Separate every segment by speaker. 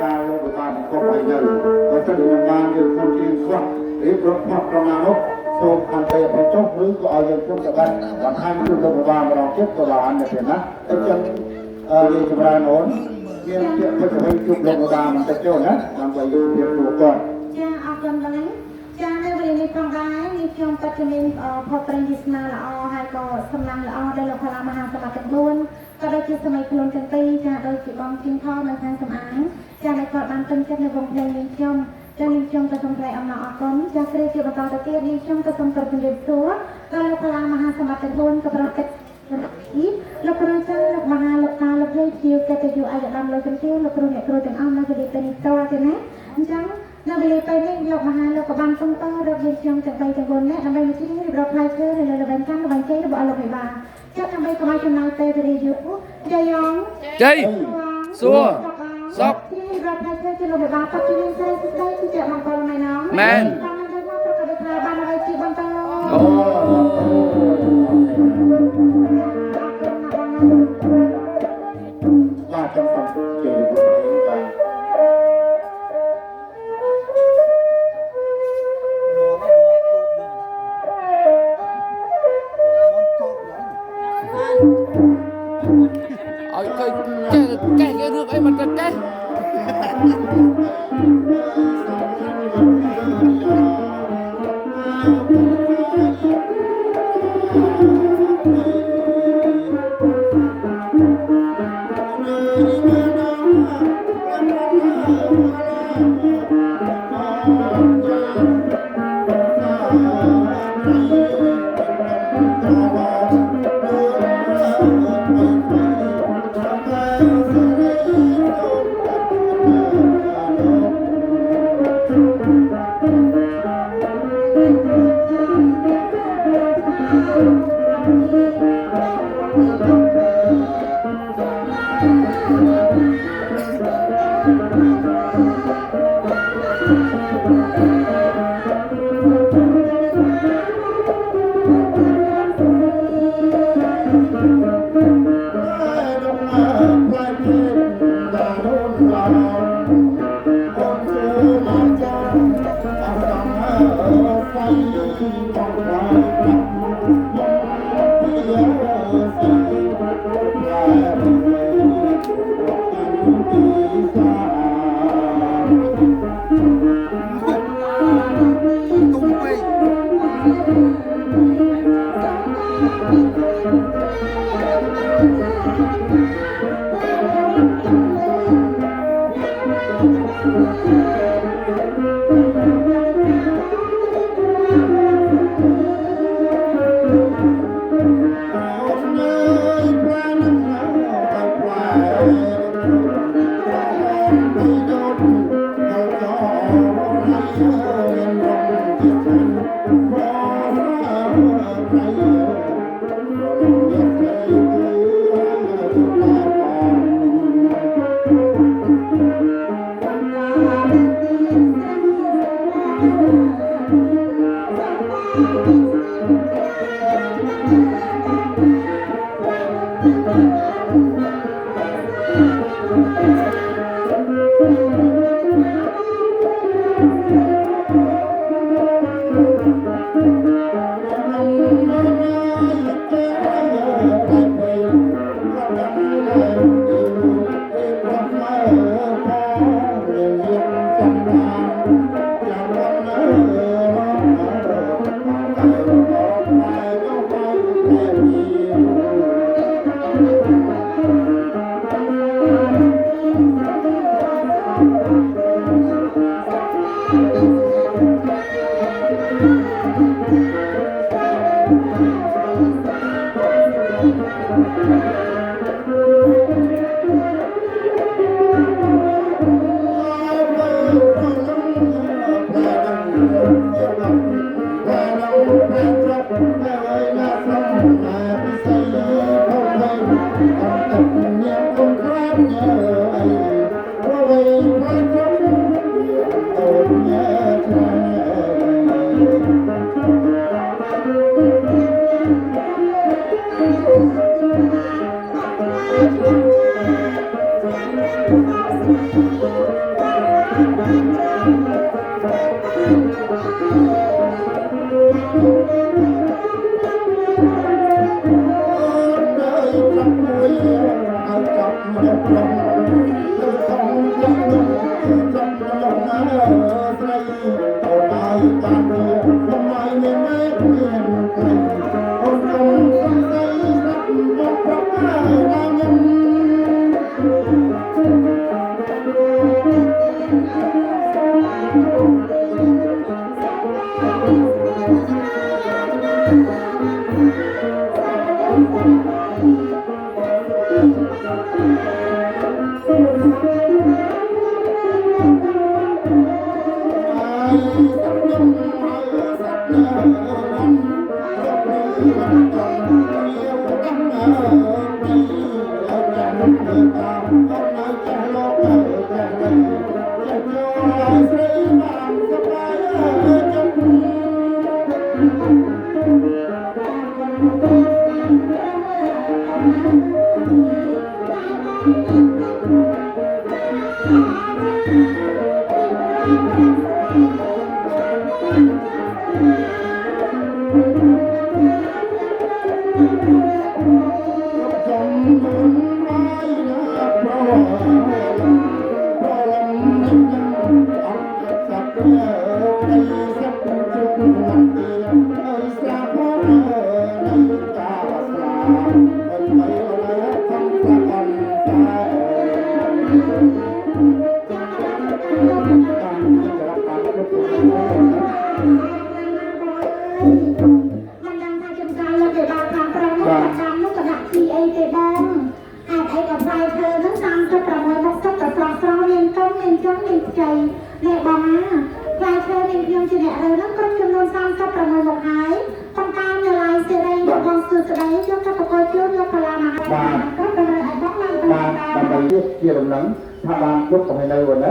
Speaker 1: การลงประมาณก็ไปเลยเราจะดำเนินการอยู่คนที่ขวัญหรือรถพักประมาณนั้นโซนอันเตะไปจบหรือก็เอาอย่างพุ่งกับกันวันให้มันลงประมาณเราเก็บตัวานเนี่ยเป็นนะแต่จังเรียนจำราโน้นเรียนเพื่อจะให้จุดลงประมาณมันจะเจ้านะนำไปเรียนรู้ก่อน
Speaker 2: ចាអរគុណបងចានៅវេលានេះផងដែរនេះខ្ញុំក៏ជំនាញផតប្រេងទេសនាល្អហើយក៏សំណាងល្អដល់លោកផាឡាមហាសម្បត្តិទាំង4ក៏ដូចជាសម័យខ្លួនទាំងពីរចាដូចជាបងជីងថនៅខាងសំអាងចាដែលគាត់បានពេញចិត្តនៅវងភ្លេងនេះខ្ញុំចានេះខ្ញុំក៏សូមថ្លែងអំណរអគុណចាគ្រាជាបន្តទៅទៀតនេះខ្ញុំក៏សូមគោរពជំរាបសួរដល់លោកផាឡាមហាសម្បត្តិទាំង4ក៏ប្រកាសលោកគ្រូចាស់លោកមហាលោកតាលោកយាយជាកិត្តិយសអាយដាមលោកជំទាវលោកគ្រូអ្នកគ្រូទាំងអស់នៅវេលាពេលនេះតទៅណាអញ្ចឹងនៅវេលាពេលនេះលោកមហាលោកក៏បានសំតរកយើងខ្ញុំទាំង3ទាំង4នាក់ដើម្បីជួយរៀបរាប់ផ្លែឈើនៅលើល្បែងកម្មល្បែងជ័យរបស់លោកវិបាចាត់ដើម្បីកុំឲ្យចំណាយពេលវេលាយូរជ័យយ៉ង
Speaker 3: ជ័យសួរសព
Speaker 2: រៀបរាប់ផ្លែឈើជាលោកវិបាគាត់ជួយស្រីស្ដីគឺជាបងប្អូនម៉ែណង
Speaker 3: មែន
Speaker 2: តាមនៅមកប្រកាសថាបានឲ្យជាបន្ត
Speaker 3: អូ
Speaker 1: ว่าจังสังเกตดูกัน
Speaker 3: ឲ្យគេកេះរឿងអីមិនទៅកេះ
Speaker 1: ជាដំណឹងថាបានគ្រប់ទៅនៅវិញណា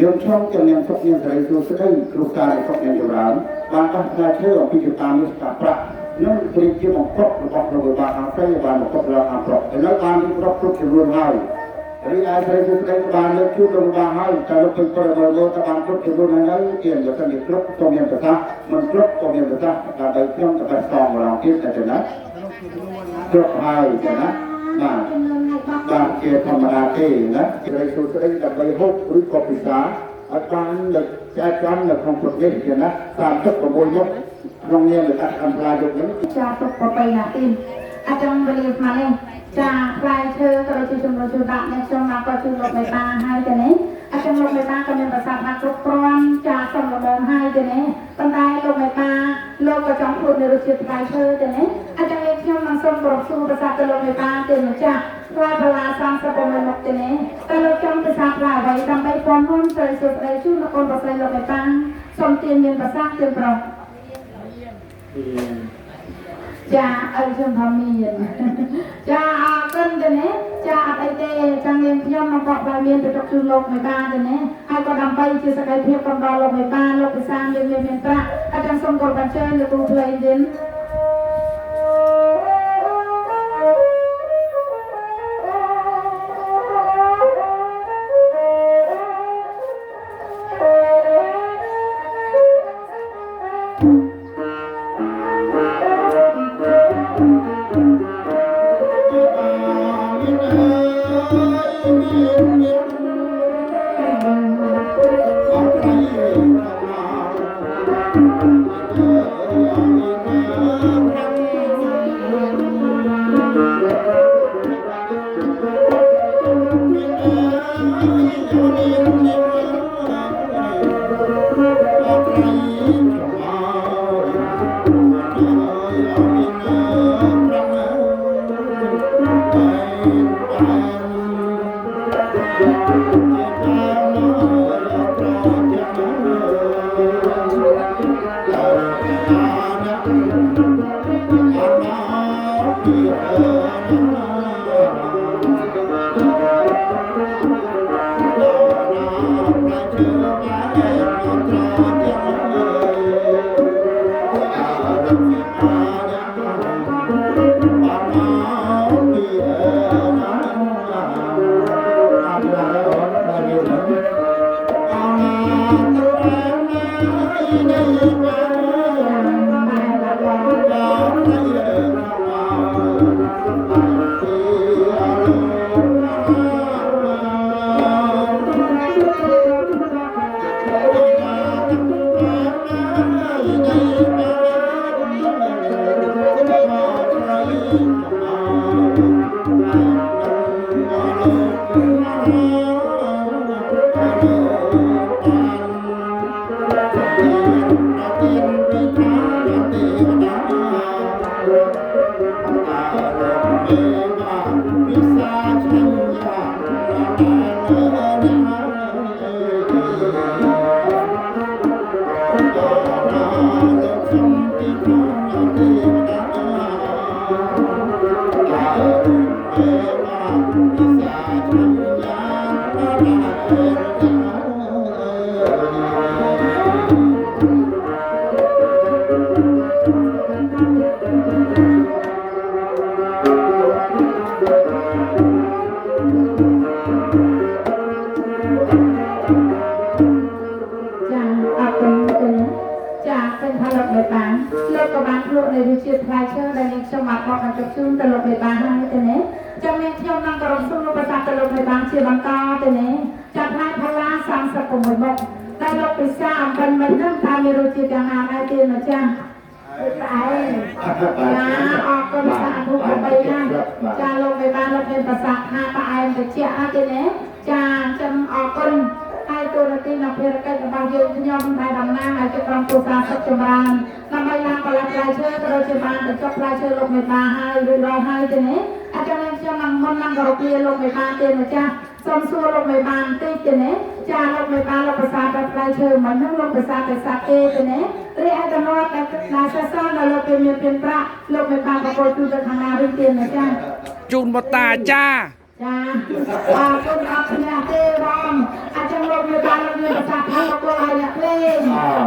Speaker 1: យើងឆ្លងជំនាញសុខមានសេរីសួស្តីគ្រូការសុខមានចម្រើនបានបោះផ្លែឈើអំពីកម្មនេះស្តាប់ប្រាក់និងព្រៀបជាបង្កប់របស់រដ្ឋបាលខាងស្រីបានបង្កប់រដ្ឋខាងប្រុសឥឡូវបានរៀបរាប់គ្រប់ចំនួនហើយរីឯសេរីសួស្តីបានលើកជួបរដ្ឋបាលហើយតែលោកពេញប្រវត្តិលោកបានគ្រប់ចំនួនហើយជាលក្ខណៈគ្រប់ក៏មានប្រសាសន៍មិនគ្រប់ក៏មានប្រសាសន៍ដើម្បីខ្ញុំទៅបន្តម្ដងទៀតតែណាគ្រប់ហើយណាបាទជាធម្មតាទេណាសេរីសួស្តីដើម្បីហូបឬក៏ពិសាអត់បានលើកចែកចំនៅក្នុងប្រទេសទៀតណា36មុខក្នុងនាមលក្ខណៈអំឡាយុគនេះ
Speaker 2: ចាទុកប្របីណាទីអាចង់វេលាស្មើនេះចាផ្លែឈើក៏ដូចជាជំនួសជួយដាក់អ្នកខ្ញុំមកក៏ជួយលោកមេតាហើយទៅនេះអាចង់លោកមេតាក៏មានប្រសាសន៍ថាគ្រប់គ្រាន់ចាសុំរបងហើយទៅនេះប៉ុន្តែលោកមេតាលោកក៏ចង់พูดនៅរសជាតិផ្លែឈើទៅនេះអាចង់ខ្ញុំនឹងសូមប្រសួរប្រសាសន៍ទៅលោកមេតាទៅម្ចាស់ផ្លែបន្លា36មុខទៅនេះតែលោកចង់ប្រសាសន៍ថាអ្វីដើម្បីពំរួមទៅសុខស្ដីជូនលោកប្រស័យលោកមេតាសូមទានមានប្រសាសន៍ទៅប្រុសចាអរគុណថាមានចាអរគុណទៅនេះចាអត់អីទេចានាងខ្ញុំមកបកបានមានទៅជូនលោកមេតាទៅនេះហើយក៏ដើម្បីជាសក្ខីភាពកំដរលោកមេតាលោកពិសាមានប្រាក់អញ្ចឹងសូមគោរពអញ្ជើញលោកគ្រូភ្លេងទៀត
Speaker 3: จูนบตาจ้า
Speaker 2: จ้าคนอัพเนี่ยเตรองอาจารย์ลงในบ้านเราเนี่ยภาษาไทยเราก็อยากเล่น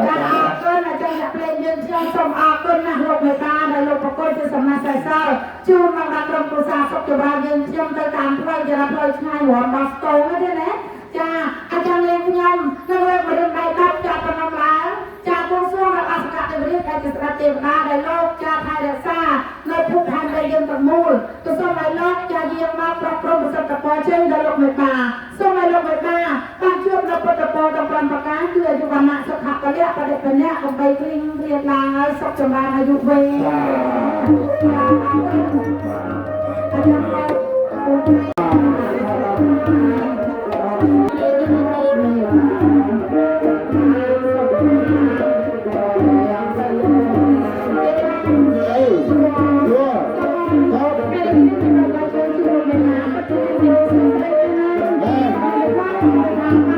Speaker 2: การอาเกินอาจารย์อยากเล่นยืนเชียงสมอาเกินนะลงในบ้านในลงประกอบจะสำนักใส่เศร้าจูนมาดักลงภาษาสกจุบายืนเชียงตะการพลอยจะรับพลอยชายหัวบัสโตไม่ได้ไหมจ้าอาจารย์เลี้ยงยมนักเรียนมาเรียนใบตับจากปนมล้างจากวงส่วงกับอาสกะในเรียนการจิตรเตวนาในโลกจากไทยเดซ่าในทุกทันในยืนตะมูลตัวสมัยโลกจะเยี่ยมมาปรับปรุงสัตว์ปอเช่นในโลกไม่ป่าสมัยโลกไม่ป่าบ้านช่วงเราปตปอตำรันประการคืออายุวันนะสขับกระเลียประเด็นเนี้ยของใบกลิ้งเรียนลางสกจำรานอายุเวอาจารย์